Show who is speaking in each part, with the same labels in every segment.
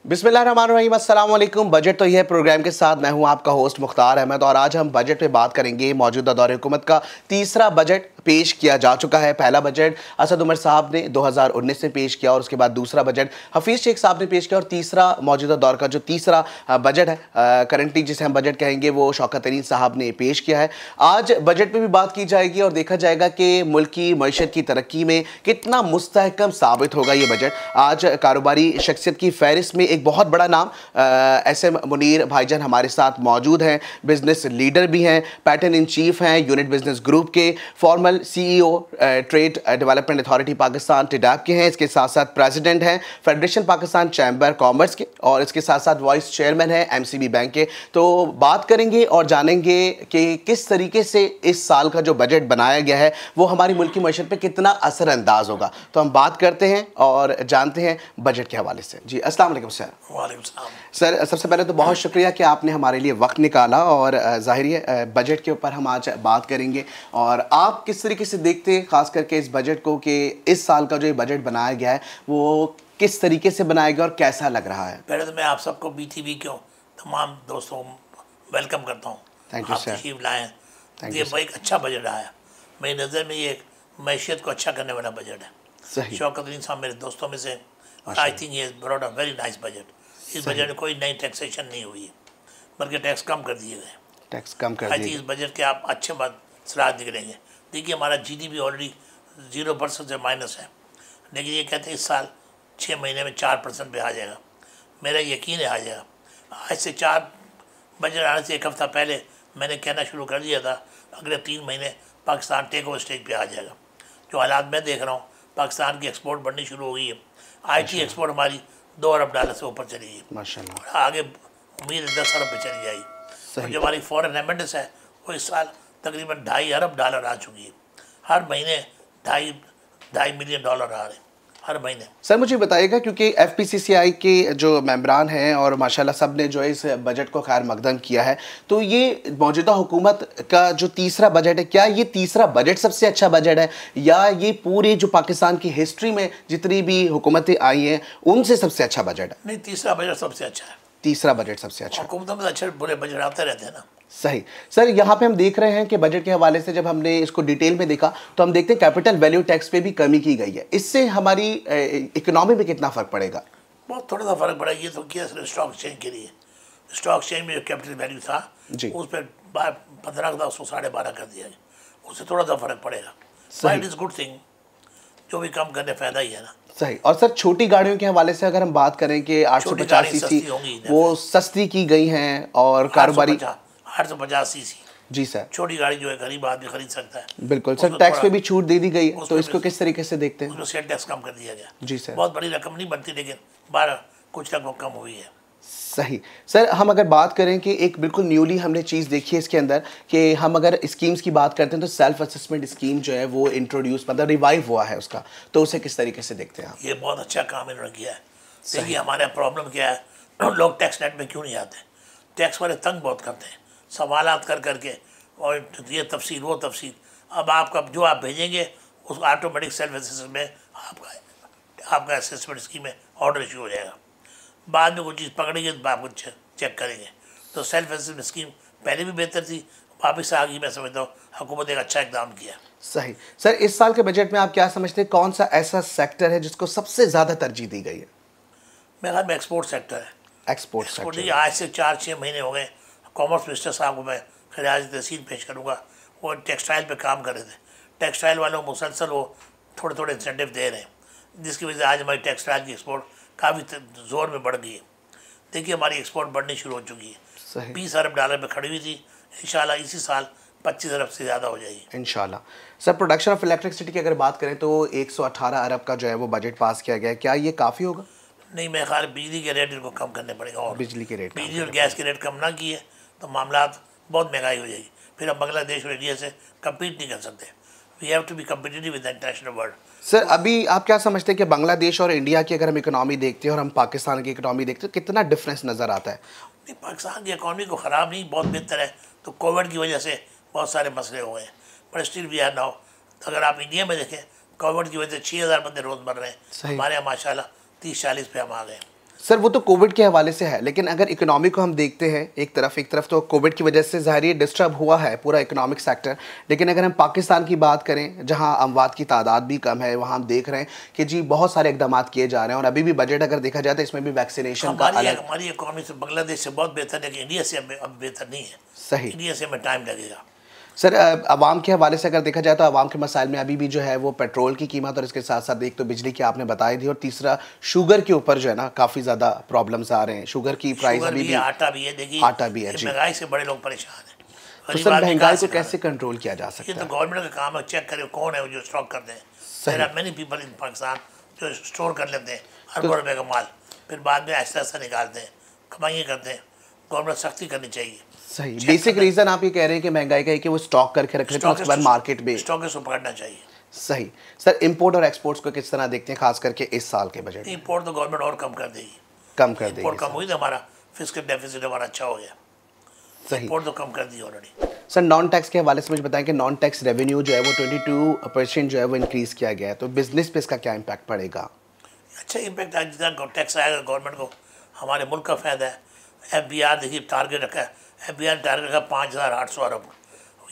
Speaker 1: बिस्मिल्लाहिर्रहमानिर्रहीम, अस्सलाम वालेकुम। बजट तो यह प्रोग्राम के साथ मैं हूं आपका होस्ट मुख्तार अहमद और आज हम बजट पे बात करेंगे। मौजूदा दौर हुकूमत का तीसरा बजट पेश किया जा चुका है। पहला बजट असद उमर साहब ने 2019 में पेश किया और उसके बाद दूसरा बजट हफीज़ शेख साहब ने पेश किया और तीसरा मौजूदा दौर का जो तीसरा बजट है करंटली जिसे हम बजट कहेंगे वो शौकत तरीन साहब ने पेश किया है। आज बजट पर भी बात की जाएगी और देखा जाएगा कि मुल्क की मईशत की तरक्की में कितना मुस्तहकम साबित होगा ये बजट। आज कारोबारी शख्सियत की फहरिस्त में एक बहुत बड़ा नाम एसएम मुनीर भाईजान हमारे साथ मौजूद हैं। बिजनेस लीडर भी हैं, पैटर्न इन चीफ हैं यूनिट बिजनेस ग्रुप के, formal CEO trade development authority Pakistan टिडैप के हैं। इसके साथ साथ प्रेसिडेंट हैं फेडरेशन पाकिस्तान चैम्बर कॉमर्स के और इसके साथ साथ वाइस चेयरमैन हैं एमसीबी बैंक के। तो बात करेंगे और जानेंगे कि किस तरीके से इस साल का जो बजट बनाया गया है वो हमारी मुल्क की मईशत पर कितना असरअंदाज होगा। तो हम बात करते हैं और जानते हैं बजट के हवाले से। जी अस्सलाम वालेकुम सर।
Speaker 2: वालेकुम सलाम।
Speaker 1: सर सबसे पहले तो बहुत शुक्रिया कि आपने हमारे लिए वक्त निकाला और ज़ाहिर है बजट के ऊपर हम आज बात करेंगे और आप किस तरीके से देखते हैं ख़ास करके इस बजट को कि इस साल का जो ये बजट बनाया गया है वो किस तरीके से बनाया गया और कैसा लग रहा है।
Speaker 2: पहले तो मैं आप सबको BTV के तमाम दोस्तों को वेलकम करता हूँ।
Speaker 1: Thank you sir.
Speaker 2: तशरीफ लाएँ। ये एक अच्छा बजट आया मेरी नज़र में। ये मैशियत को अच्छा करने वाला बजट है।
Speaker 1: सही।
Speaker 2: शौकत तरीन साहब मेरे दोस्तों में से आई थिंक ये broad a very nice budget. इस बजट में कोई नई टैक्सेशन नहीं हुई है बल्कि टैक्स कम कर दिए गए।
Speaker 1: टैक्स कम कर
Speaker 2: आई
Speaker 1: दिए।
Speaker 2: थिंक इस बजट के आप अच्छे बात सलाह निकलेंगे। देखिए हमारा GDP ऑलरेडी 0% से माइनस है, लेकिन ये कहते हैं इस साल 6 महीने में 4% पे आ जाएगा। मेरा यकीन है आ जाएगा। आज से 4 बजट आने से एक हफ़्ता पहले मैंने कहना शुरू कर दिया था अगले 3 महीने पाकिस्तान टेक ओवर स्टेज पे आ जाएगा। जो हालात मैं देख रहा हूँ पाकिस्तान की एक्सपोर्ट बढ़नी शुरू हो गई है। IT एक्सपोर्ट हमारी $2 अरब से ऊपर चली गई माशाल्लाह। आगे उम्मीद है 10 अरब पे चली जाएगी। और जो हमारी फॉरेन रेमिटेंस है वो इस साल तकरीबन $2.5 अरब आ चुकी है। हर महीने $2.5 मिलियन आ रहे हैं हर महीने।
Speaker 1: सर मुझे बताइएगा क्योंकि FPCCI के जो मेंबरान हैं और माशाल्लाह सब ने जो इस बजट को खैर मकदम किया है, तो ये मौजूदा हुकूमत का जो तीसरा बजट है, क्या ये तीसरा बजट सबसे अच्छा बजट है या ये पूरी जो पाकिस्तान की हिस्ट्री में जितनी भी हुकूमतें आई हैं उनसे सबसे अच्छा बजट है?
Speaker 2: नहीं, तीसरा बजट सबसे अच्छा है।
Speaker 1: तीसरा बजट सबसे अच्छा।
Speaker 2: हुकूमतों में अच्छे बुरे बजट आते रहते हैं ना।
Speaker 1: सही। सर यहाँ पे हम देख रहे हैं कि बजट के हवाले से जब हमने इसको डिटेल में देखा तो हम देखते हैं कैपिटल वैल्यू टैक्स पे भी कमी की गई है। इससे हमारी इकोनॉमी में कितना फ़र्क पड़ेगा?
Speaker 2: बहुत थोड़ा सा फ़र्क पड़ेगा। ये तो किया स्टॉक एक्सचेंज के लिए। स्टॉक एक्सचेंज में जो कैपिटल वैल्यू था उस पर 15 था उसको 12.5 कर दिया गया। उससे थोड़ा सा फ़र्क पड़ेगा। It is good thing. जो भी कम करने फ़ायदा ही है ना।
Speaker 1: सही। और सर छोटी गाड़ियों के हवाले से अगर हम बात करें कि 850 सीसी वो सस्ती की गई हैं और कारोबारी
Speaker 2: 850 सीसी।
Speaker 1: जी सर।
Speaker 2: छोटी गाड़ी जो है गरीब आदमी खरीद सकता है।
Speaker 1: बिल्कुल सर। टैक्स पे भी छूट दे दी गई है, तो इसको किस तरीके से देखते हैं?
Speaker 2: उसमें सेल टैक्स कम कर दिया गया।
Speaker 1: जी सर।
Speaker 2: बहुत बड़ी रकम नहीं बनती लेकिन 12 कुछ रकम कम हुई है।
Speaker 1: सही। सर हम अगर बात करें कि एक बिल्कुल न्यूली हमने चीज़ देखी है इसके अंदर कि हम अगर स्कीम्स की बात करते हैं तो सेल्फ असेसमेंट स्कीम जो है वो इंट्रोड्यूस मतलब रिवाइव हुआ है उसका, तो उसे किस तरीके से देखते हैं आप?
Speaker 2: ये बहुत अच्छा काम इन्होंने किया है। देखिए हमारा प्रॉब्लम क्या है, लोग टैक्स नेट में क्यों नहीं आते? टैक्स वाले तंग बहुत करते हैं सवालात कर करके और ये तफसील वो तफसील। अब आपका जो आप भेजेंगे उस ऑटोमेटिक सेल्फ असेसमेंट में आपका असेसमेंट स्कीम में ऑर्डर इशू हो जाएगा। बाद में कोई चीज़ पकड़ेंगे तो आपको चेक करेंगे। तो सेल्फ असेसमेंट स्कीम पहले भी बेहतर थी, वापस आ गई। मैं समझता हूँ हुकूमत एक अच्छा इकदाम किया।
Speaker 1: सही। सर इस साल के बजट में आप क्या समझते हैं कौन सा ऐसा सेक्टर है जिसको सबसे ज़्यादा तरजीह दी गई है?
Speaker 2: मेरे ख्याल में एक्सपोर्ट सेक्टर है।
Speaker 1: Export sector.
Speaker 2: आज से 4-6 महीने हो गए कॉमर्स मिनिस्टर साहब को मैं खराज तहसीन पेश करूँगा। वो टेक्सटाइल पे काम कर रहे थे। टेक्सटाइल वालों को मुसलसल वो थोड़े थोड़े इंसेंटिव दे रहे हैं, जिसकी वजह से आज हमारी टेक्सटाइल की एक्सपोर्ट काफ़ी ज़ोर में बढ़ गई है। देखिए हमारी एक्सपोर्ट बढ़नी शुरू हो चुकी है। $20 अरब पे खड़ी हुई थी। इंशाल्लाह इसी साल 25 अरब से ज़्यादा हो जाएगी
Speaker 1: इंशाल्लाह। सर प्रोडक्शन ऑफ इलेक्ट्रिसिटी की अगर बात करें तो 118 अरब का जो है वो बजट पास किया गया है, क्या ये काफ़ी होगा?
Speaker 2: नहीं, मैं ख्याल बिजली के रेट इनको कम करने पड़ेगा। और
Speaker 1: बिजली के रेट,
Speaker 2: बिजली और गैस के रेट कम ना किए तो मामला बहुत महंगाई हो जाएगी। फिर हम बांग्लादेश और इंडिया से कम्पीट नहीं कर सकते। We have to be competitive with the international world.
Speaker 1: Sir अभी आप क्या समझते हैं कि बांग्लादेश और इंडिया की अगर हम इकोनॉमी देखते हैं और हम पाकिस्तान की इकोनॉमी देखते हैं कितना डिफरेंस नज़र आता है?
Speaker 2: नहीं, पाकिस्तान की इकॉनमी को ख़राब नहीं, बहुत बेहतर है। तो कोविड की वजह से बहुत सारे मसले हो गए हैं, but still we are now. अगर आप इंडिया में देखें कोविड की वजह से 6000 बंदे रोज़ मर रहे हैं। हमारे यहाँ माशाल्लाह 30-40 पे हम आ गए।
Speaker 1: सर वो तो कोविड के हवाले से है, लेकिन अगर इकोनॉमी को हम देखते हैं एक तरफ तो कोविड की वजह से ज़ाहिर डिस्टर्ब हुआ है पूरा इकोनॉमिक सेक्टर, लेकिन अगर हम पाकिस्तान की बात करें जहां अमवात की तादाद भी कम है, वहां हम देख रहे हैं कि जी बहुत सारे इकदाम किए जा रहे हैं। और अभी भी बजट अगर देखा जाए तो इसमें भी वैक्सीनेशन का अलग।
Speaker 2: हमारी इकोनॉमी से बांग्लादेश से बहुत बेहतर है, कि इंडिया से अब बेहतर नहीं है।
Speaker 1: सही।
Speaker 2: इंडिया से हमें टाइम लगेगा।
Speaker 1: सर आवाम के हवाले से अगर देखा जाए तो आवाम के मसाइल में अभी भी जो है वो पेट्रोल की कीमत और इसके साथ साथ एक तो बिजली की आपने बताई थी, और तीसरा शुगर के ऊपर जो है ना काफ़ी ज़्यादा प्रॉब्लम्स आ रहे हैं। शुगर की प्राइस अभी भी,
Speaker 2: आटा भी है, देखिए
Speaker 1: आटा भी है जी।
Speaker 2: महंगाई से बड़े लोग परेशान हैं।
Speaker 1: तो सर महंगाई को कैसे कंट्रोल किया जा सकता है?
Speaker 2: ये तो गवर्नमेंट का काम है, चेक करे कौन है जो स्टॉक करते हैं। There are many people in Pakistan जो स्टोर कर लेते हैं अरबों रुपए का माल, फिर बाद में ऐसा ऐसा निकालते हैं, कमाइयाँ करते हैं। गवर्नमेंट सख्ती करनी चाहिए।
Speaker 1: सही। बेसिक रीजन आप ये कह रहे हैं कि महंगाई का है कि वो स्टॉक करके रख लेते हैं, उसके बाद मार्केट में
Speaker 2: स्टॉक को पकड़ना चाहिए।
Speaker 1: सही। सर इंपोर्ट और एक्सपोर्ट्स को किस तरह देखते हैं, खास करके इस साल के बजट?
Speaker 2: इंपोर्ट तो गवर्नमेंट और कम कर देगी।
Speaker 1: कम कर देगी।
Speaker 2: इंपोर्ट कम हुई तो हमारा फिस्कल डेफिसिट हमारा अच्छा हो गया।
Speaker 1: सही।
Speaker 2: इंपोर्ट तो कम कर दी ऑलरेडी।
Speaker 1: सर नॉन टैक्स के हवाले से मुझे बताएं कि नॉन टैक्स रेवेन्यू जो है वो 22% जो है वो इंक्रीज़ किया गया है, तो बिजनेस पे इसका क्या इम्पैक्ट पड़ेगा?
Speaker 2: अच्छा इम्पैक्ट आज जितना टैक्स आएगा गवर्नमेंट को हमारे मुल्क का फ़ायदा है। FBR देखिए टारगेट रखा है, FBR टारगेट रखा 5,800 अरब।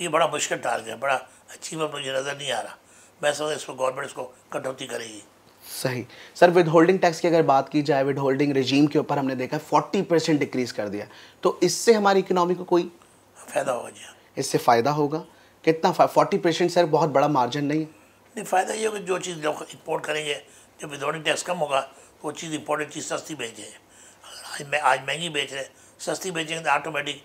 Speaker 2: ये बड़ा मुश्किल टारगेट है, बड़ा अचीवमेंट मुझे नज़र नहीं आ रहा। मैं समझता इसको गवर्नमेंट इसको कटौती करेगी।
Speaker 1: सही। सर विद होल्डिंग टैक्स की अगर बात की जाए, विद होल्डिंग रिजीम के ऊपर हमने देखा 40% डिक्रीज़ कर दिया, तो इससे हमारी इकोनॉमी को कोई
Speaker 2: फ़ायदा होगा जी?
Speaker 1: इससे फ़ायदा होगा कितना? 40% सर बहुत बड़ा मार्जिन नहीं है।
Speaker 2: नहीं, फ़ायदा ये होगा जो चीज़ लोग इम्पोर्ट करेंगे, जब विदआउट टैक्स कम होगा वो चीज़ इम्पोर्टेड चीज़ सस्ती बेचेंगे। आज महंगी बेच रहे, सस्ती बेचेंगे तो ऑटोमेटिक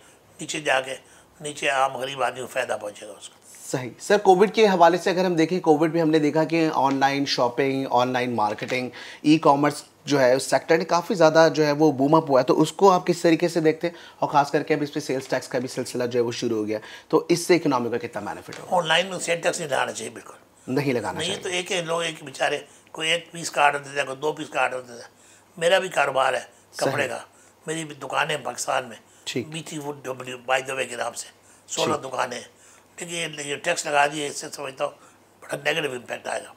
Speaker 2: नीचे आम गरीब आदमी को फ़ायदा पहुँचेगा उसका।
Speaker 1: सही। सर कोविड के हवाले से अगर हम देखें, कोविड में हमने देखा कि online shopping, online marketing, e commerce जो है उस सेक्टर ने काफ़ी ज़्यादा जो है वो बूम अप हुआ है, तो उसको आप किस तरीके से देखते हैं? और ख़ास करके अब इस पर सेल्स टैक्स का भी सिलसिला जो है वो शुरू हो गया, तो इससे इकोनॉमी का कितना बेनिफिट होगा?
Speaker 2: ऑनलाइन में सेल टैक्स नहीं लगाना चाहिए, बिल्कुल
Speaker 1: नहीं लगाना चाहिए।
Speaker 2: नहीं तो एक लोग एक बेचारे कोई 1 पीस का ऑर्डर देता है, कोई 2 पीस का ऑर्डर देता है। मेरा भी कारोबार है कपड़े का, मेरी भी दुकानें हैं पाकिस्तान में, BT would by the way के नाम से 16 दुकानें हैं। लेकिन ये टैक्स लगा दिए, इससे समझता हूँ बड़ा नेगेटिव इम्पैक्ट आएगा।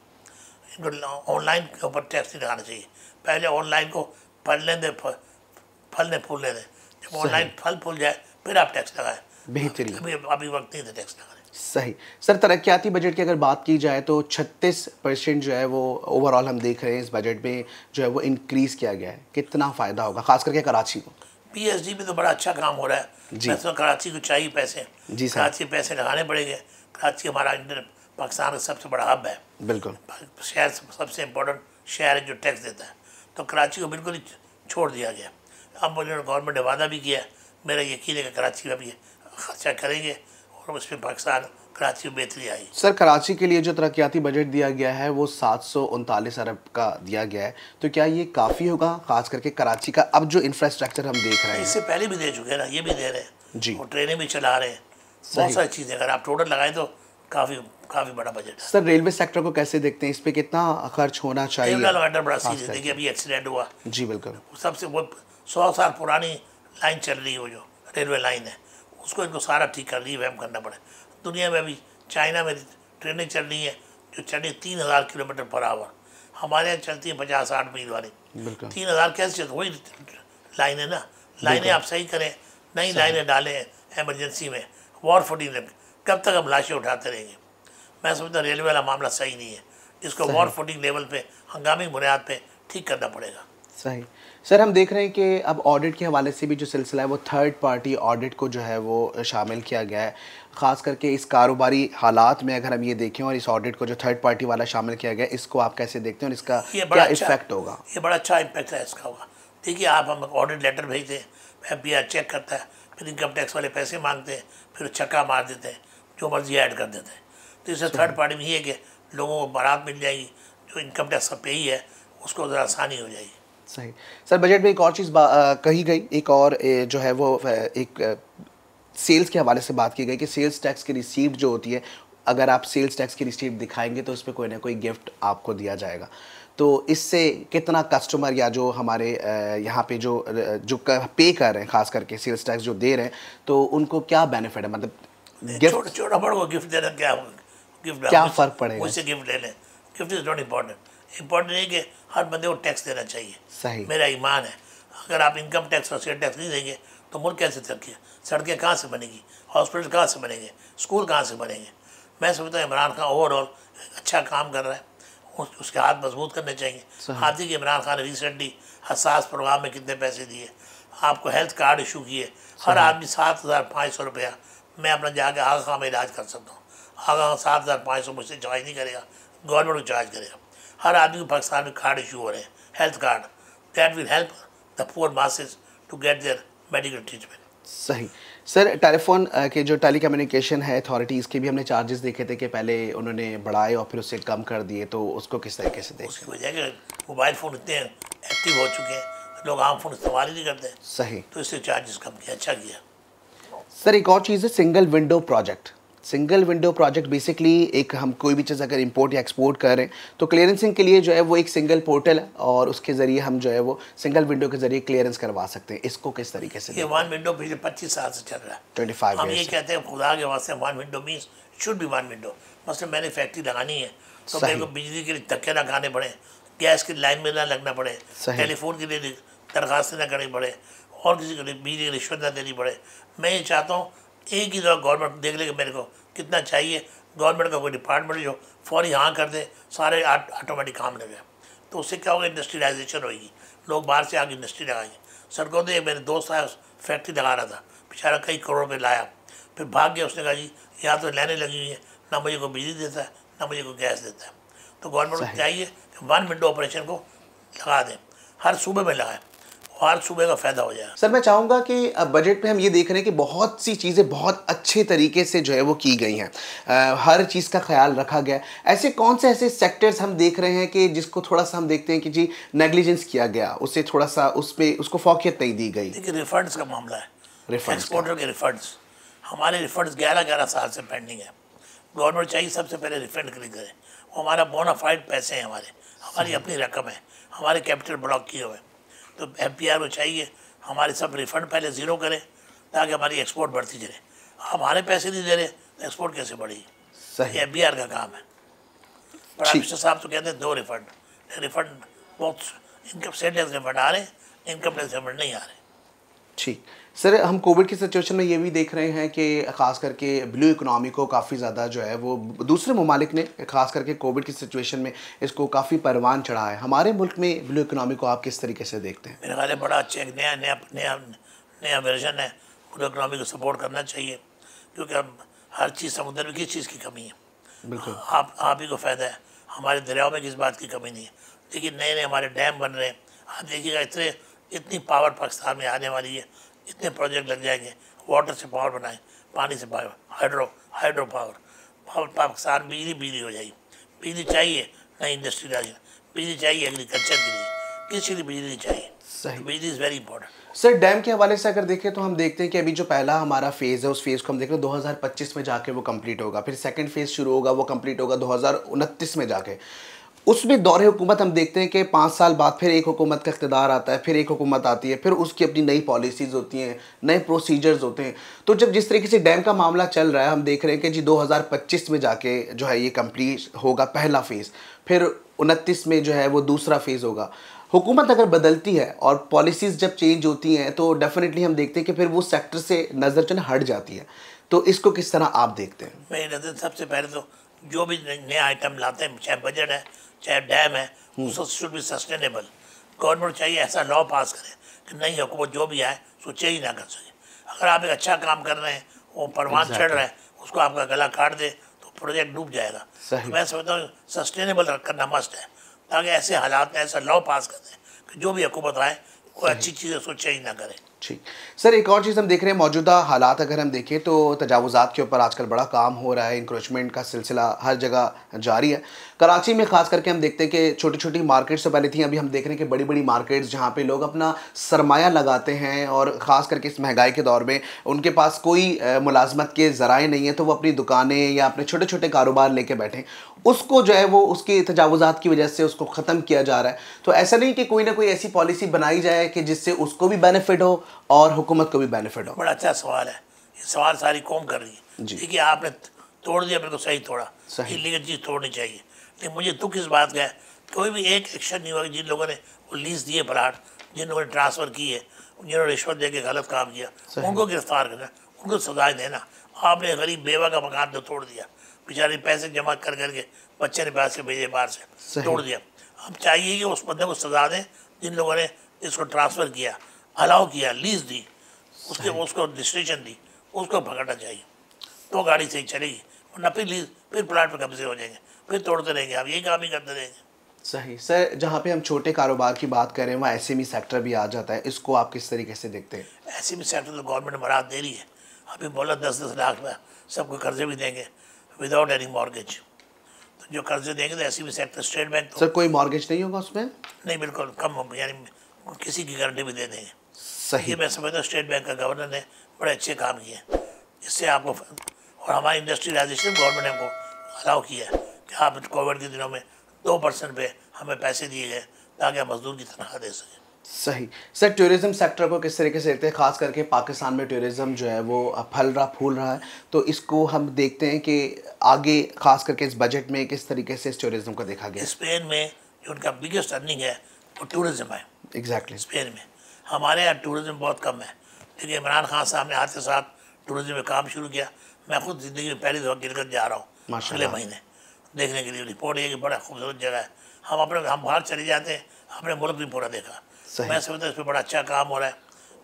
Speaker 2: इनको ऑनलाइन के ऊपर टैक्स नहीं लगाना चाहिए। पहले ऑनलाइन को फल लें फूलने दें, जब ऑनलाइन फल फूल जाए फिर आप टैक्स लगाएं।
Speaker 1: बेहतरीन।
Speaker 2: अभी वक्त नहीं था टैक्स लगाने।
Speaker 1: सही। सर तरक्याती बजट की अगर बात की जाए तो 36% जो है वो ओवरऑल हम देख रहे हैं इस बजट में जो है वो इंक्रीज़ किया गया है। कितना फ़ायदा होगा खास करके कराची को?
Speaker 2: PSG में तो बड़ा अच्छा काम हो रहा है जी। वैसे कराची को चाहिए पैसे जी, कराची पैसे लगाने पड़ेंगे। कराची हमारा पाकिस्तान का सबसे बड़ा हब है, बिल्कुल शहर सबसे इम्पोर्टेंट शहर है जो टैक्स देता है, तो कराची को बिल्कुल ही छोड़ दिया गया। अब मुझे गवर्नमेंट ने वादा भी किया, मेरा यकीन है कि कराची में भी खर्चा करेंगे और उसमें पाकिस्तान कराची में बेहतरी आई।
Speaker 1: सर कराची के लिए जो तरक्याती बजट दिया गया है वो 739 अरब का दिया गया है, तो क्या ये काफ़ी होगा खास करके कराची का अब जो इंफ्रास्ट्रक्चर हम देख रहे हैं?
Speaker 2: इससे पहले भी दे चुके हैं ना, ये भी दे रहे हैं
Speaker 1: जी,
Speaker 2: और ट्रेनें भी चला रहे हैं, बहुत सारी चीज़ें अगर आप टोटल लगाएं तो काफ़ी बड़ा बजट है।
Speaker 1: सर रेलवे सेक्टर को कैसे देखते हैं, इस पे कितना खर्च होना चाहिए?
Speaker 2: मैटर बड़ा सीरियस, देखिए अभी एक्सीडेंट हुआ
Speaker 1: जी, बिल्कुल
Speaker 2: सबसे वो 100 साल पुरानी लाइन चल रही है, वो जो रेलवे लाइन है उसको इनको सारा ठीक कर रिवैम्प करना पड़े। दुनिया में अभी चाइना में ट्रेनें चल रही हैं जो चली 3000 किलोमीटर पर आवर, हमारे यहाँ चलती है 50-60 मील वाली। 3000 कैसे चलती? वही लाइन है ना, लाइनें आप सही करें, नई लाइनें डालें एमरजेंसी में, वॉर फुटिंग लगे, कब तक हम लाशें उठाते रहेंगे? मैं समझता रेलवे वाला मामला सही नहीं है, इसको वॉर फुटिंग लेवल पे हंगामी बुनियाद पे ठीक करना पड़ेगा।
Speaker 1: सही। सर हम देख रहे हैं कि अब ऑडिट के हवाले से भी जो सिलसिला है वो थर्ड पार्टी ऑडिट को जो है वो शामिल किया गया है, ख़ास करके इस कारोबारी हालात में अगर हम ये देखें, और इस ऑडिट को जो थर्ड पार्टी वाला शामिल किया गया, इसको आप कैसे देखते हैं और इसका क्या इफेक्ट होगा?
Speaker 2: ये बड़ा अच्छा इम्पैक्ट है इसका होगा। देखिए आप हम ऑडिट लेटर भेजते हैं, FBI चेक करता है, फिर इनकम टैक्स वाले पैसे मांगते हैं, फिर छक्का मार देते हैं, जो मर्जी ऐड कर देते हैं। तो इससे थर्ड पार्टी में ये है कि लोगों को बारात मिल जाएगी, जो इनकम टैक्स का पेई है उसको ज़रा आसानी हो जाएगी।
Speaker 1: सही। सर बजट में एक और चीज़ कही गई, एक और जो है वो एक सेल्स के हवाले से बात की गई कि सेल्स टैक्स की रिसीप्ट जो होती है, अगर आप सेल्स टैक्स की रिसीप्ट दिखाएंगे तो उस पर कोई ना कोई गिफ्ट आपको दिया जाएगा, तो इससे कितना कस्टमर या जो हमारे यहाँ पे जो पे कर रहे हैं खास करके सेल्स टैक्स जो दे रहे हैं, तो उनको क्या बेनिफिट है? मतलब गिफ्ट
Speaker 2: छोटा बड़ा को गिफ्ट देना
Speaker 1: क्या फ़र्क पड़ेगा?
Speaker 2: उससे गिफ्ट ले लें, gift is not important. Important है कि हर बंदे को टैक्स देना चाहिए।
Speaker 1: सही।
Speaker 2: मेरा ईमान है अगर आप इनकम टैक्स और स्टेट टैक्स नहीं देंगे तो मुल्क कैसे तरक्की है? सड़कें कहाँ से बनेगी, हॉस्पिटल कहाँ से बनेंगे, स्कूल कहाँ से बनेंगे? मैं समझता हूँ इमरान खान ओवरऑल अच्छा काम कर रहा है, उसके हाथ मजबूत करने चाहिए। हाथी के इमरान खान ने रिसेंटली हसास प्रोग्राम में कितने पैसे दिए, आपको हेल्थ कार्ड इशू किए, हर आदमी 7,500 रुपया, मैं अपना जाके आगा खां में इलाज कर सकता हूँ, आगा खां 7,500 मुझसे चार्ज नहीं करेगा, गवर्नमेंट को चार्ज करेगा। हर आदमी को पाकिस्तान में कार्ड इशू हो रहे हैं, health card, that will help the poor masses to get their medical treatment.
Speaker 1: सही। सर, टेलीफोन के जो टेली कम्युनिकेशन है अथॉरिटीज़ के भी हमने चार्जेस देखे थे कि पहले उन्होंने बढ़ाए और फिर उससे कम कर दिए, तो उसको किस तरीके से देखते हैं?
Speaker 2: उसकी वजह है कि मोबाइल फ़ोन इतने एक्टिव हो चुके हैं, लोग आम फ़ोन इस्तेमाल ही नहीं करते।
Speaker 1: सही।
Speaker 2: तो इससे चार्जेस कम किया, अच्छा किया।
Speaker 1: सर, एक और चीज़ है single window project. Single window project basically एक हम कोई भी चीज़ अगर इंपोर्ट या एक्सपोर्ट कर रहे हैं तो क्लियरेंसिंग के लिए जो है वो एक सिंगल पोर्टल है और उसके ज़रिए हम जो है वो सिंगल विंडो के ज़रिए क्लियरेंस करवा सकते हैं। इसको किस तरीके से?
Speaker 2: ये वन विंडो पिछले 25 साल से चल रहा है,
Speaker 1: 25
Speaker 2: हम ये कहते हैं खुदा के वास्ते one window means should be one window. मतलब मैंने फैक्ट्री लगानी है तो मेरे को बिजली के लिए धक्के ना खाने पड़े, गैस की लाइन में ना लगना पड़े, टेलीफोन के लिए दरखास्तें ना करनी पड़े, और किसी को बिजली की रिश्वत ना देनी पड़े। मैं ये चाहता हूँ एक ही दफ़ा गवर्नमेंट देख ले कि मेरे को कितना चाहिए, गवर्नमेंट का कोई डिपार्टमेंट जो फौरी हाँ कर दे, सारे ऑटोमेटिक काम लगे। तो उससे क्या होगा, इंडस्ट्रियलाइजेशन होगी, लोग बाहर से आके इंडस्ट्री लगाएंगे। सड़कों से मेरे दोस्त आया, फैक्ट्री लगा रहा था, बेचारा कई करोड़ रुपये लाया, फिर भाग गया। उसने कहा जी यहाँ तो लाइनें लगी हुई हैं, ना मुझे को बिजली देता है ना मुझे को गैस देता है। तो गवर्नमेंट को चाहिए कि वन विंडो ऑपरेशन को लगा दें, हर सूबे में लगाएं, हर सूबे का फ़ायदा हो जाएगा।
Speaker 1: सर, मैं चाहूँगा कि बजट में हम ये देख रहे हैं कि बहुत सी चीज़ें बहुत अच्छे तरीके से जो है वो की गई हैं, हर चीज़ का ख्याल रखा गया। ऐसे कौन से ऐसे सेक्टर्स हम देख रहे हैं कि जिसको थोड़ा सा हम देखते हैं कि जी नेग्लिजेंस किया गया, उससे थोड़ा सा उस पर उसको फौकियत नहीं दी गई?
Speaker 2: देखिए, रिफंड्स का मामला है,
Speaker 1: रिफंड्स
Speaker 2: एक्सपोर्टर के रिफंड्स, हमारे रिफंड्स 11 साल से पेंडिंग है। गवर्नमेंट चाहिए सबसे पहले रिफंड क्लिक करें, वो हमारा बोनाफाइड पैसे हैं, हमारी अपनी रकम है, हमारे कैपिटल ब्लॉक किए हुए। तो FPR को चाहिए हमारे सब रिफंड पहले ज़ीरो करें ताकि हमारी एक्सपोर्ट बढ़ती चले। हमारे पैसे नहीं दे रहे तो एक्सपोर्ट कैसे बढ़ेगी?
Speaker 1: सही।
Speaker 2: FBR का काम है। प्राइम मिनिस्टर साहब तो कहते हैं 2 रिफंड बहुत, इनकम स्टेट टैक्स रिफंड आ रहे हैं, इनकम टैक्स रिफंड नहीं आ रहे।
Speaker 1: ठीक। सर, हम कोविड की सिचुएशन में ये भी देख रहे हैं कि ख़ास करके ब्लू इकोनॉमी को काफ़ी ज़्यादा जो है वो दूसरे ममालिक ने ख़ास करके कोविड की सिचुएशन में इसको काफ़ी परवान चढ़ा है। हमारे मुल्क में ब्लू इकोनॉमी को आप किस तरीके से देखते हैं?
Speaker 2: मेरे ख्याल है बड़ा अच्छा एक नया वर्जन है, ब्लू इकोनॉमी को सपोर्ट करना चाहिए, क्योंकि अब हर चीज़ समुद्र में किस चीज़ की कमी है?
Speaker 1: बिल्कुल।
Speaker 2: आप ही को फ़ायदा है, हमारे दरियाओं में किस बात की कमी नहीं है। लेकिन नए नए हमारे डैम बन रहे हैं, आप देखिएगा इतनी पावर पाकिस्तान में आने वाली है, इतने प्रोजेक्ट लग जाएंगे, वाटर से पावर बनाए, पानी से पावर, हाइड्रो पावर पाकिस्तान बिजली हो जाएगी। बिजली चाहिए ना इंडस्ट्रियलाइजेशन, बिजली चाहिए एग्रीकल्चर के लिए, किसी की बिजली नहीं चाहिए।
Speaker 1: सही।
Speaker 2: बिजली is very important.
Speaker 1: Sir, dam के हवाले से अगर देखें तो हम देखते हैं कि अभी जो पहला हमारा फेज़ है उस फेज़ को हम देख रहे हैं 2025 में जाके वो कंप्लीट होगा, फिर सेकंड फेज़ शुरू होगा, वो कंप्लीट होगा 2029 में जाके। उसमें दौरे हुकूमत हम देखते हैं कि 5 साल बाद फिर एक हुकूमत का इक़्तिदार आता है, फिर एक हुकूमत आती है, फिर उसकी अपनी नई पॉलिसीज़ होती हैं, नए प्रोसीजर्स होते हैं। तो जब जिस तरीके से डैम का मामला चल रहा है, हम देख रहे हैं कि जी 2025 में जाके जो है ये कंप्लीट होगा पहला फ़ेज़, फिर 29 में जो है वो दूसरा फ़ेज़ होगा। हुकूमत अगर बदलती है और पॉलिसीज़ जब चेंज होती हैं तो डेफिनेटली हम देखते हैं कि फिर वो सेक्टर से नज़र जो है हट जाती है। तो इसको किस तरह आप देखते हैं?
Speaker 2: मेरी नज़र सबसे पहले तो जो भी नया आइटम लाते हैं, चाहे बजट है चाहे डैम है, उसको शुड बी सस्टेनेबल। गवर्नमेंट चाहिए ऐसा लॉ पास करे कि नई हुकूमत जो भी आए उसको चेंज ना कर सके। अगर आप एक अच्छा काम कर रहे हैं, वो परवान चढ़ रहा है, उसको आपका गला काट दे तो प्रोजेक्ट डूब जाएगा। तो मैं समझता हूँ सस्टेनेबल करना मस्ट है, ताकि ऐसे हालात में ऐसा लॉ पास कर दें कि जो भी हुकूमत आए कोई अच्छी चीज़ उसको चेंज ना करे।
Speaker 1: ठीक। सर, एक और चीज़ हम देख रहे हैं, मौजूदा हालात अगर हम देखें तो तजावुज़ात के ऊपर आजकल बड़ा काम हो रहा है, इंक्रोचमेंट का सिलसिला हर जगह जारी है। कराची में ख़ास करके हम देखते हैं कि छोटी छोटी मार्केट्स तो पहले थी, अभी हम देख रहे हैं कि बड़ी बड़ी मार्केट्स जहाँ पे लोग अपना सरमाया लगाते हैं और ख़ास करके इस महंगाई के दौर में उनके पास कोई मुलाजमत के ज़राए नहीं है, तो वो अपनी दुकानें या अपने छोटे छोटे कारोबार लेके बैठें, उसको जो है वो उसकी तजावुज़ात की वजह से उसको ख़त्म किया जा रहा है। तो ऐसा नहीं कि कोई ना कोई ऐसी पॉलिसी बनाई जाए कि जिससे उसको भी बेनिफिट हो और हुकूमत को भी बेनिफिट हो?
Speaker 2: बड़ा अच्छा सवाल है, ये सवाल सारी कौम कर रही है। देखिए, आपने तोड़ दिया, बिल्कुल सही तोड़ा, इलीगल चीज़ तोड़नी चाहिए। लेकिन मुझे दुख इस बात का है कोई भी एक एक्शन नहीं हुआ कि जिन लोगों ने वो लीज दिए प्लाट जिन लोगों ने ट्रांसफ़र की है, जिन्होंने रिश्वत दे के गलत काम किया, उनको गिरफ्तार करना, उनको सजाएं देना। आपने गरीब बेवा का मकान तो तोड़ दिया, बेचारे पैसे जमा कर करके बच्चे ने पैसे भेजे बाहर से, तोड़ दिया। अब चाहिए कि उस बंदे को सजा दें जिन लोगों ने इसको ट्रांसफ़र किया, अलाउ किया, लीज दी, उसके उसको रजिस्ट्रेशन दी, उसको पकड़ना चाहिए, तो गाड़ी सही चलेगी। वरना फिर लीज, फिर प्लाट पर कब्जे हो जाएंगे, फिर तोड़ते रहेंगे, आप यही काम ही करते रहेंगे।
Speaker 1: सही सर, जहाँ पे हम छोटे कारोबार की बात करें वहाँ एसएमई सेक्टर भी आ जाता है, इसको आप किस तरीके से देखते हैं?
Speaker 2: एसएमई सेक्टर तो गवर्नमेंट मराद दे रही है, अभी बोला 10-10 लाख में सबको कर्जे भी देंगे विदाउट एनी मॉर्गेज। तो जो कर्जे देंगे तो एसएमई सेक्टर, स्टेट बैंक तो
Speaker 1: सर कोई मॉर्गेज नहीं होगा उसमें?
Speaker 2: नहीं, बिल्कुल कम हो, यानी किसी की गारंटी भी दे देंगे।
Speaker 1: सही।
Speaker 2: ये मैं समझता हूँ स्टेट बैंक का गवर्नर ने बड़े अच्छे काम किए, इससे आपको, और हमारी इंडस्ट्रियलाइजेशन गवर्नमेंट ने हमको अलाउ किया है कि आप कोविड के दिनों में 2% पे हमें पैसे दिए गए ताकि हम मजदूर की तनख्वाह दे सकें।
Speaker 1: सही। सर टूरिज्म सेक्टर को किस तरीके से देखते हैं? खास करके पाकिस्तान में टूरिज्म जो है वो फल रहा फूल रहा है, तो इसको हम देखते हैं कि आगे खास करके इस बजट में किस तरीके से इस टूरिज्म को देखा गया?
Speaker 2: स्पेन में जो उनका बिगेस्ट अर्निंग है वो टूरिज्म है।
Speaker 1: एग्जैक्टली।
Speaker 2: स्पेन में, हमारे यहाँ टूरिज्म बहुत कम है, लेकिन इमरान खान साहब ने आते साथ टूरिज्म में काम शुरू किया। मैं खुद ज़िंदगी में पहली दफ़ा गिलगित जा रहा हूँ अगले महीने देखने के लिए। रिपोर्ट है कि बड़ा खूबसूरत जगह है, हम बाहर चले जाते हैं, अपने मुल्क भी पूरा देखा। मैं समझता हूँ इस पर बड़ा अच्छा काम हो रहा है।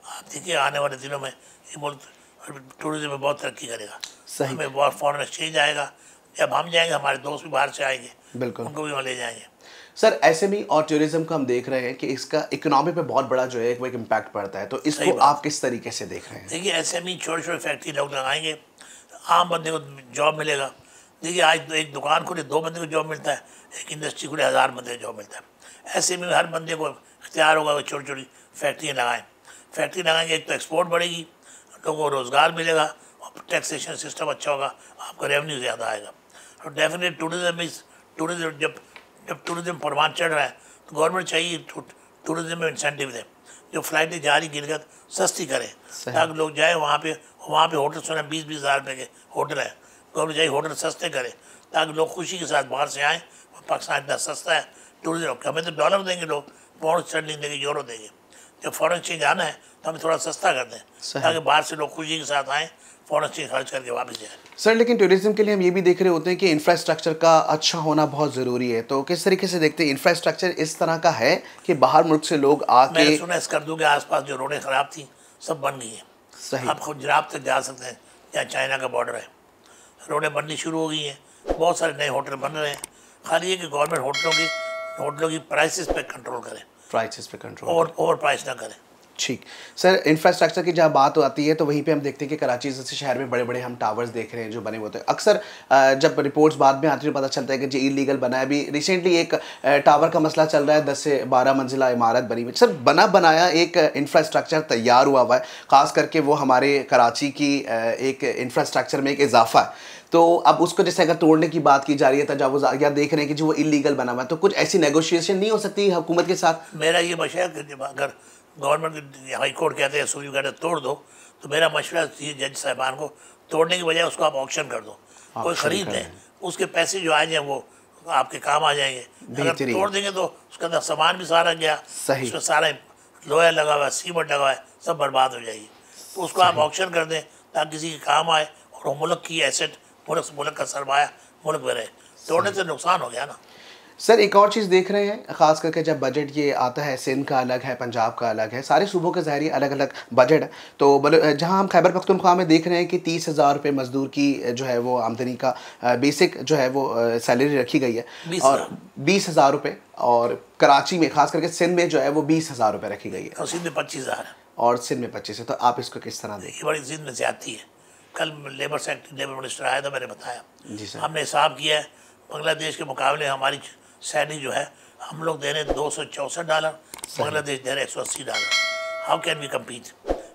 Speaker 2: आप देखिए आने वाले दिनों में ये मुल्क टूरिज्म में बहुत तरक्की करेगा। हमें बहुत फॉरेन एक्सचेंज आएगा, जब हम जाएंगे हमारे दोस्त भी बाहर से आएंगे,
Speaker 1: बिल्कुल
Speaker 2: उनको भी वहाँ ले जाएंगे।
Speaker 1: सर एसएमई और टूरिज्म का हम देख रहे हैं कि इसका इकोनॉमी पे बहुत बड़ा जो है वो एक इम्पैक्ट पड़ता है, तो इसको आप किस तरीके से देख रहे हैं?
Speaker 2: देखिए एसएमई छोटे छोटे फैक्ट्री लोग लगाएंगे, आम बंदे को जॉब मिलेगा। देखिए आज एक दुकान खुले 2 बंदे को जॉब मिलता है, एक इंडस्ट्री खुले 1000 बंदे को जॉब मिलता है। एसएमई में हर बंदे को इख्तियार होगा वो छोटी छोटी फैक्ट्रियाँ लगाएँ। फैक्ट्री लगाएंगे, एक तो एक्सपोर्ट बढ़ेगी, लोगों को रोज़गार मिलेगा, और टैक्सेशन सिस्टम अच्छा होगा, आपका रेवेन्यू ज़्यादा आएगा। और डेफिनेट टूरिज्म जब टूरिज्म परवान चढ़ रहा है तो गवर्नमेंट चाहिए टूरिज्म में इंसेंटिव दे, जो फ्लाइटें जा रही गिलगित सस्ती करें ताकि लोग जाए वहाँ पे होटल सुना 20-20 हज़ार रुपये के होटल है, गवर्नमेंट चाहिए होटल सस्ते करे ताकि लोग खुशी के साथ बाहर से आएँ। पाकिस्तान इतना सस्ता है टूरिज्म, हमें तो डॉलर देंगे लोग, पाउंड स्टर्लिंग देंगे, यूरो देंगे। जब फॉरेन एक्सचेंज आना है तो हमें थोड़ा सस्ता कर दें ताकि बाहर से लोग खुशी के साथ आएँ, फॉरेन एक्सचेंज खर्च करके वापस जाए।
Speaker 1: सर लेकिन टूरिज्म के लिए हम ये भी देख रहे होते हैं कि इंफ्रास्ट्रक्चर का अच्छा होना बहुत ज़रूरी है, तो किस तरीके से देखते हैं इंफ्रास्ट्रक्चर इस तरह का है कि बाहर मुल्क से लोग आके?
Speaker 2: मैंने सुना इस कर के आसपास जो रोडें ख़राब थी सब बन गई हैं।
Speaker 1: सही।
Speaker 2: आप खुद जनाब तक जा सकते हैं, जहाँ चाइना का बॉर्डर है, रोडें बननी शुरू हो गई हैं, बहुत सारे नए होटल बन रहे हैं। खाली ये कि गवर्नमेंट होटलों की प्राइसेस पे कंट्रोल करें,
Speaker 1: प्राइसेस पे कंट्रोल,
Speaker 2: ओवर प्राइस ना करें।
Speaker 1: ठीक। सर इंफ्रास्ट्रक्चर की जहाँ बात आती है तो वहीं पे हम देखते हैं कि कराची जैसे शहर में बड़े बड़े हम टावर्स देख रहे हैं जो बने हुए होते हैं। अक्सर जब रिपोर्ट्स बाद में आती है पता चलता है कि जो इलीगल बना है। अभी रिसेंटली एक टावर का मसला चल रहा है, 10 से 12 मंजिला इमारत बनी हुई। सर बना बनाया एक इंफ्रास्ट्रक्चर तैयार हुआ है, ख़ास करके वो हमारे कराची की एक इंफ्रास्ट्रक्चर में एक इजाफा है, तो अब उसको जैसे अगर तोड़ने की बात की जा रही है, तजावुज़ या देख रहे हैं कि जो वो इलीगल बना हुआ है, तो कुछ ऐसी नेगोशिएशन नहीं हो सकती हुकूमत के साथ?
Speaker 2: मेरा ये मशवरा है, अगर गवर्नमेंट हाई कोर्ट कहते हैं सुप्रीम कोर्ट तोड़ दो, तो मेरा मशवरा ये जज साहबान को, तोड़ने की बजाय उसको आप ऑक्शन कर दो, कोई ख़रीद लें, उसके पैसे जो आ जाए वो आपके काम आ जाएंगे। अगर तोड़ देंगे तो उसके अंदर सामान भी सारा गया, उसमें सारा लोहा लगा हुआ है, सीमेंट लगा हुआ है, सब बर्बाद हो जाएगी। तो उसको आप ऑक्शन कर दें ताकि किसी के काम आए और वो मुल्क की एसेट, मुल्क का सरमाया मुल्क में रहे। तोड़ने से नुकसान हो गया ना।
Speaker 1: सर एक और चीज़ देख रहे हैं, ख़ास करके जब बजट ये आता है, सिंध का अलग है, पंजाब का अलग है, सारे सूबों के ज़ाहिर अलग अलग बजट है, तो जहां हम खैबर पख्तूनख्वा में देख रहे हैं कि 30,000 रुपये मज़दूर की जो है वो आमदनी का बेसिक जो है वो सैलरी रखी गई है, और 20,000 रुपये, और कराची में ख़ास करके सिंध में जो है वो 20,000 रुपये रखी गई है,
Speaker 2: और सिंध में 25,000 है,
Speaker 1: और सिंध में 25 है। तो आप इसको किस तरह देखिए?
Speaker 2: बड़ी सिंध में ज़्यादती है। कल लेबर मिनिस्टर आया था, मैंने बताया
Speaker 1: जी सर,
Speaker 2: हमने हिसाब किया है, बांग्लादेश के मुकाबले हमारी सैलरी जो है हम लोग दे रहे हैं $264, बांग्लादेश दे रहे $180। How can we compete?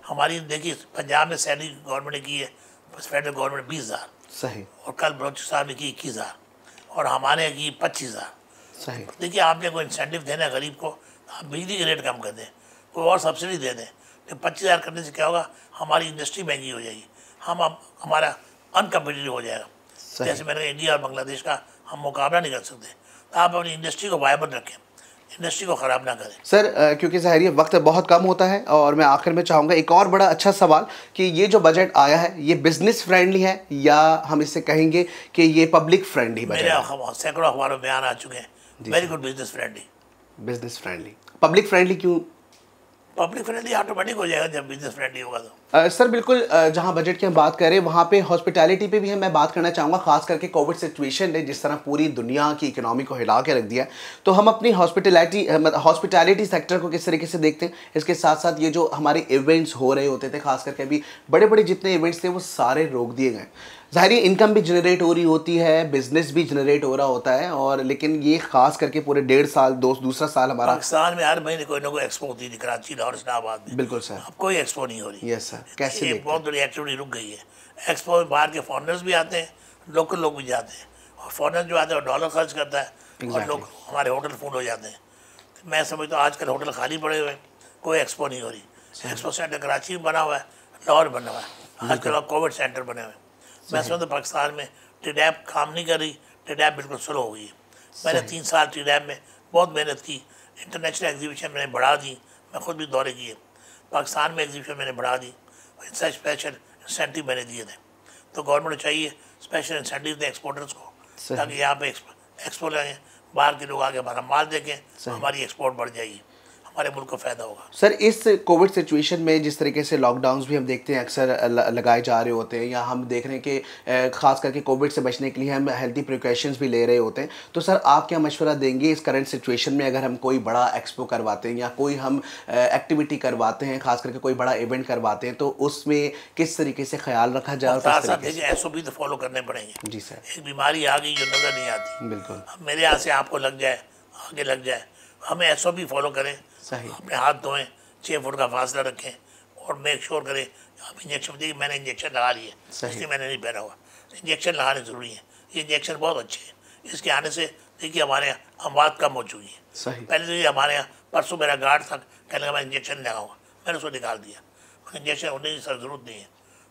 Speaker 2: हमारी देखिए पंजाब में सैलरी गवर्नमेंट ने की है, फेडरल गवर्नमेंट 20,000,
Speaker 1: सही,
Speaker 2: और कल बलोचिस्तान में की 21,000, और हमारे यहाँ की 25,000।
Speaker 1: सही।
Speaker 2: देखिए आपने कोई इंसेंटिव देना है गरीब को, आप बिजली के रेट कम कर दें, कोई और सब्सिडी दे दें, तो 25,000 करने से क्या होगा, हमारी इंडस्ट्री महंगी हो जाएगी, हमारा अनकम्पिटिटिव हो जाएगा। जैसे मैंने इंडिया और बांग्लादेश का हम मुकाबला नहीं कर सकते। तो आप अपनी इंडस्ट्री को वायबल रखें, इंडस्ट्री को ख़राब ना करें।
Speaker 1: सर क्योंकि ज़ाहिर है वक्त बहुत कम होता है और मैं आखिर में चाहूँगा एक और बड़ा अच्छा सवाल कि ये जो बजट आया है ये बिजनेस फ्रेंडली है या हम इससे कहेंगे कि ये पब्लिक फ्रेंडली बजट
Speaker 2: मेरे
Speaker 1: है?
Speaker 2: सैकड़ों अखबारों में बयान आ चुके हैं, very good business friendly.
Speaker 1: Business friendly, public friendly क्यों?
Speaker 2: पब्लिक फ्रेंडली ऑटोमेटिक हो जाएगा जब बिजनेस फ्रेंडली होगा तो।
Speaker 1: सर बिल्कुल, जहां बजट की हम बात करें वहां पे हॉस्पिटैलिटी पे भी मैं बात करना चाहूँगा, खास करके कोविड सिचुएशन ने जिस तरह पूरी दुनिया की इकोनॉमी को हिला के रख दिया है, तो हम अपनी हॉस्पिटैलिटी सेक्टर को किस तरीके से देखते हैं? इसके साथ साथ ये जो हमारे इवेंट्स हो रहे होते थे, खास करके अभी बड़े बड़े जितने इवेंट्स थे वो सारे रोक दिए गए। ज़ाहिर इनकम भी जनरेट हो रही होती है, बिजनेस भी जनरेट हो रहा होता है, और लेकिन ये खास करके पूरे 1.5 साल दूसरा साल हमारा
Speaker 2: पाकिस्तान में हर महीने कोई ना कोई एक्सपो होती थी, कराची, लाहौर, इस्लामाबाद में।
Speaker 1: बिल्कुल सर।
Speaker 2: अब कोई एक्सपो नहीं हो रही।
Speaker 1: यस सर, कैसे
Speaker 2: ये
Speaker 1: देखते
Speaker 2: बहुत बड़ी एक्टिविटी रुक गई है। एक्सपो में बाहर के फॉरनर्स भी आते हैं, लोकल लोग भी जाते हैं, और फॉरनर जो आते हैं डॉलर खर्च करता है और लोग हमारे होटल फुल हो जाते हैं। तो मैं समझता हूँ आजकल होटल खाली पड़े हुए हैं, कोई एक्सपो नहीं हो रही। एक्सपो सेंटर कराची में बना हुआ है, लाहौर बना हुआ है, आजकल कोविड सेंटर बने हुए हैं। मैं समझता हूँ पाकिस्तान में टीडैप काम नहीं कर रही, टीडैप बिल्कुल स्लो हो गई है। मैंने 3 साल टीडैप में बहुत मेहनत की, इंटरनेशनल एग्जीबिशन मैंने बढ़ा दी, मैं खुद भी दौरे किए, पाकिस्तान में एग्जीबिशन मैंने बढ़ा दी, स्पेशल इंसेंटिव मैंने दिए थे। तो गवर्नमेंट को चाहिए स्पेशल इंसेंटिव दें एक्सपोर्टर्स को, ताकि यहाँ पे एक्सपो लगें, बाहर के लोग आके हमारा माल देखें, हमारी एक्सपोर्ट बढ़ जाएगी, हमारे मुल्क को फ़ायदा होगा।
Speaker 1: सर इस कोविड सिचुएशन में जिस तरीके से लॉकडाउन्स भी हम देखते हैं अक्सर लगाए जा रहे होते हैं, या हम देख रहे हैं कि ख़ास करके कोविड से बचने के लिए हम हेल्थी प्रिकॉशंस भी ले रहे होते हैं, तो सर आप क्या मशवरा देंगे इस करंट सिचुएशन में अगर हम कोई बड़ा एक्सपो करवाते हैं या कोई हम एक्टिविटी करवाते हैं, खास करके कोई बड़ा इवेंट करवाते हैं, तो उसमें किस तरीके से ख्याल रखा जाए?
Speaker 2: SOP तो फॉलो करने पड़ेंगे।
Speaker 1: जी सर।
Speaker 2: एक बीमारी आ गई जो नज़र नहीं आती,
Speaker 1: बिल्कुल,
Speaker 2: मेरे यहाँ से आपको लग जाए, आगे लग जाए, हमें SOP फॉलो करें,
Speaker 1: सही,
Speaker 2: अपने हाथ धोएं, 6 फुट का फासला रखें, और मेक श्योर करें आप इंजेक्शन देखिए, मैंने इंजेक्शन लगा लिए, इसलिए मैंने नहीं पहना हुआ। इंजेक्शन लगाने ज़रूरी है, ये इंजेक्शन बहुत अच्छे हैं, इसके आने से देखिए हमारे यहाँ अमवात कम हो चुकी है।
Speaker 1: सही।
Speaker 2: पहले तो ये हमारे यहाँ परसों मेरा गार्ड था, कहने लगा मैं इंजेक्शन लगाऊंगा, मैंने उसको निकाल दिया, इंजेक्शन होने की सर ज़रूरत नहीं है।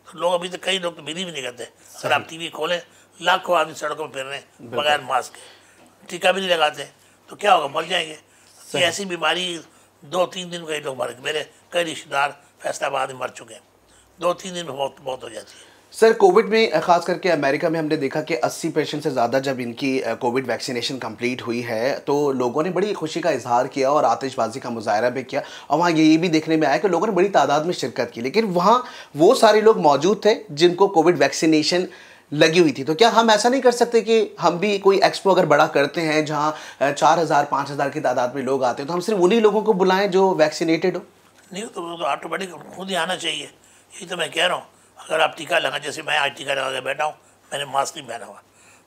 Speaker 2: तो लोग अभी तक कई लोग तो बिलीव नहीं करते। अगर आप TV खोलें, लाखों आदमी सड़कों में फिर रहे हैं बगैर मास्क के, टीका भी नहीं लगाते, तो क्या होगा, मर जाएंगे। ये ऐसी बीमारी 2-3 दिन कई लोग मर गए, मेरे कई रिश्तेदार फैसलाबाद में मर चुके हैं, 2-3 दिन में बहुत हो जाती है।
Speaker 1: सर कोविड में खास करके अमेरिका में हमने देखा कि 80% से ज़्यादा जब इनकी कोविड वैक्सीनेशन कंप्लीट हुई है तो लोगों ने बड़ी खुशी का इजहार किया और आतिशबाजी का मुजाहरा भी किया, और वहाँ ये भी देखने में आया कि लोगों ने बड़ी तादाद में शिरकत की, लेकिन वहाँ वो सारे लोग मौजूद थे जिनको कोविड वैक्सीनेशन लगी हुई थी। तो क्या हम ऐसा नहीं कर सकते कि हम भी कोई एक्सपो अगर बड़ा करते हैं जहाँ 4000-5000 की तादाद में लोग आते हैं, तो हम सिर्फ उन्हीं लोगों को बुलाएं जो वैक्सीनेटेड हो?
Speaker 2: नहीं तो ऑटोमेटिक खुद ही आना चाहिए, यही तो मैं कह रहा हूँ। अगर आप टीका लगा, जैसे मैं आज टीका लगा के बैठा हूँ, मैंने मास्क नहीं पहना हुआ,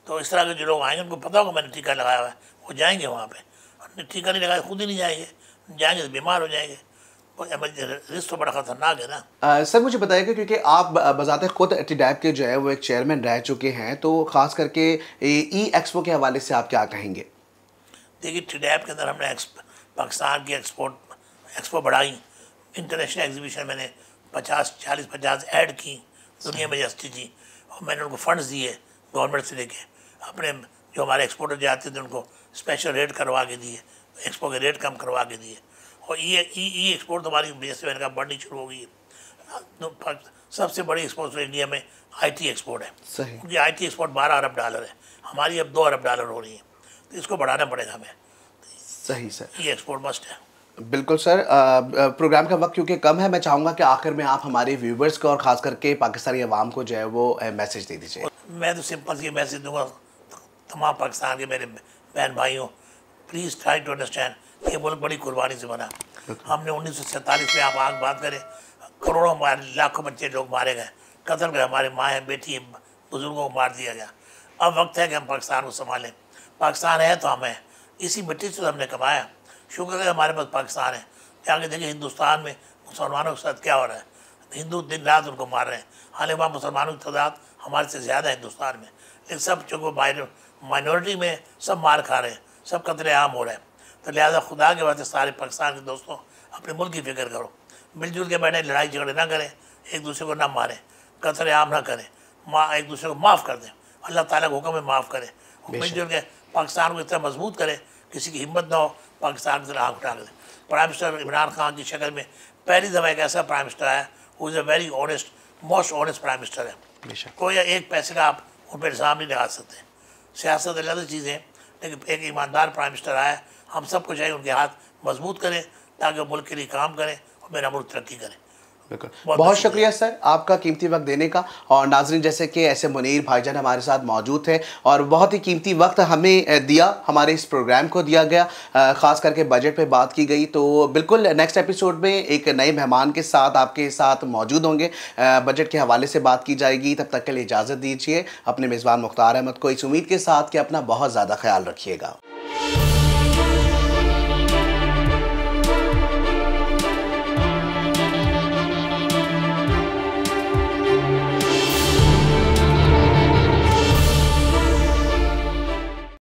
Speaker 2: तो इस तरह के जो लोग आएंगे उनको पता होगा मैंने टीका लगाया हुआ है, वो जाएंगे वहाँ पे। टीका नहीं लगाया खुद ही नहीं जाएंगे, जाएंगे तो बीमार हो जाएंगे, रिस्क तो बड़ा खतरनाक है ना।
Speaker 1: सर मुझे बताइएगा, क्योंकि आप बजाते खुद टीडैप के जो है वो एक चेयरमैन रह चुके हैं, तो खास करके ई एक्सपो के हवाले से आप क्या कहेंगे?
Speaker 2: देखिए टीडैप के अंदर हमने पाकिस्तान की एक्सपो बढ़ाई, इंटरनेशनल एग्जीबिशन मैंने 50 ऐड की, दुनिया में जस्ती थी, और मैंने उनको फंड्स दिए गवर्नमेंट से लेके, अपने जो हमारे एक्सपोर्टर जाते थे उनको स्पेशल रेट करवा के दिए, एक्सपो के रेट कम करवा के दिए, और ई एक्सपोर्ट हमारी जैसे मैंने कहा बढ़नी शुरू हो गई है। सबसे बड़ी एक्सपोर्ट इंडिया में IT एक्सपोर्ट है, क्योंकि IT एक्सपोर्ट $12 अरब है, हमारी अब $2 अरब हो रही है, तो इसको बढ़ाना पड़ेगा हमें।
Speaker 1: सही सर,
Speaker 2: ये एक्सपोर्ट मस्ट है।
Speaker 1: बिल्कुल सर। प्रोग्राम का वक्त क्योंकि कम है, मैं चाहूँगा कि आखिर में आप हमारे व्यूवर्स को और ख़ास करके पाकिस्तानी अवाम को जो है वो मैसेज दे दीजिए।
Speaker 2: मैं तो सिंपल सी मैसेज दूंगा तमाम पाकिस्तान के मेरे बहन भाइयों, प्लीज़ ट्राई टू अंडरस्टैंड, ये मुल्क बड़ी कुर्बानी से बना। हमने 1947 में, आप आग बात करें, करोड़ों लाखों बच्चे लोग मारे गए, कत्ल गए, हमारे माँ है, बेटी है, बुजुर्गों को मार दिया गया। अब वक्त है कि हम पाकिस्तान को संभालें। पाकिस्तान है तो हम हैं, इसी मिट्टी से हमने कमाया, शुक्र है हमारे पास पाकिस्तान है। जाके देखिए हिंदुस्तान में मुसलमानों के साथ क्या हो रहा है, हिंदू दिन रात उनको मार रहे हैं, हालांकि वहाँ मुसलमानों की तादाद हमारे से ज़्यादा है हिंदुस्तान में, लेकिन सब चूँकि माइनॉरिटी में सब मार खा रहे हैं, सब कत्लेआम हो रहे हैं। तो लिहाजा खुदा के वास्ते सारे पाकिस्तान के दोस्तों अपने मुल्क की फिक्र करो, मिलजुल के बैठे, लड़ाई झगड़े ना करें, एक दूसरे को ना मारें, कत्लेआम ना करें, एक दूसरे को माफ़ कर दें, अल्लाह ताला का हुक्म है माफ़ करें, मिलजुल के पाकिस्तान को इतना मजबूत करें किसी की हिम्मत ना हो पाकिस्तान की तरफ आँख उठा कर। प्राइम मिनिस्टर इमरान खान की शक्ल में पहली दफ़ा एक ऐसा प्राइम मिनिस्टर आया who is a very honest, most honest prime minister है। कोई एक पैसे का आप उन पर इल्ज़ाम नहीं लगा सकते। सियासत अलग चीज़ें, लेकिन एक ईमानदार प्राइम मिनिस्टर आया। हम सबको चाहिए उनके हाथ मजबूत करें ताकि मुल्क के लिए काम करें और मेरा मुल्क तरक्की करे।
Speaker 1: बिल्कुल, बहुत शुक्रिया सर आपका कीमती वक्त देने का। और नाजरीन, जैसे कि ऐसे मुनीर भाईजान हमारे साथ मौजूद थे और बहुत ही कीमती वक्त हमें दिया, हमारे इस प्रोग्राम को दिया गया, ख़ास करके बजट पे बात की गई। तो बिल्कुल नेक्स्ट एपिसोड में एक नए मेहमान के साथ आपके साथ मौजूद होंगे, बजट के हवाले से बात की जाएगी। तब तक के लिए इजाज़त दीजिए अपने मेज़बान मुख्तार अहमद को इस उम्मीद के साथ कि अपना बहुत ज़्यादा ख्याल रखिएगा।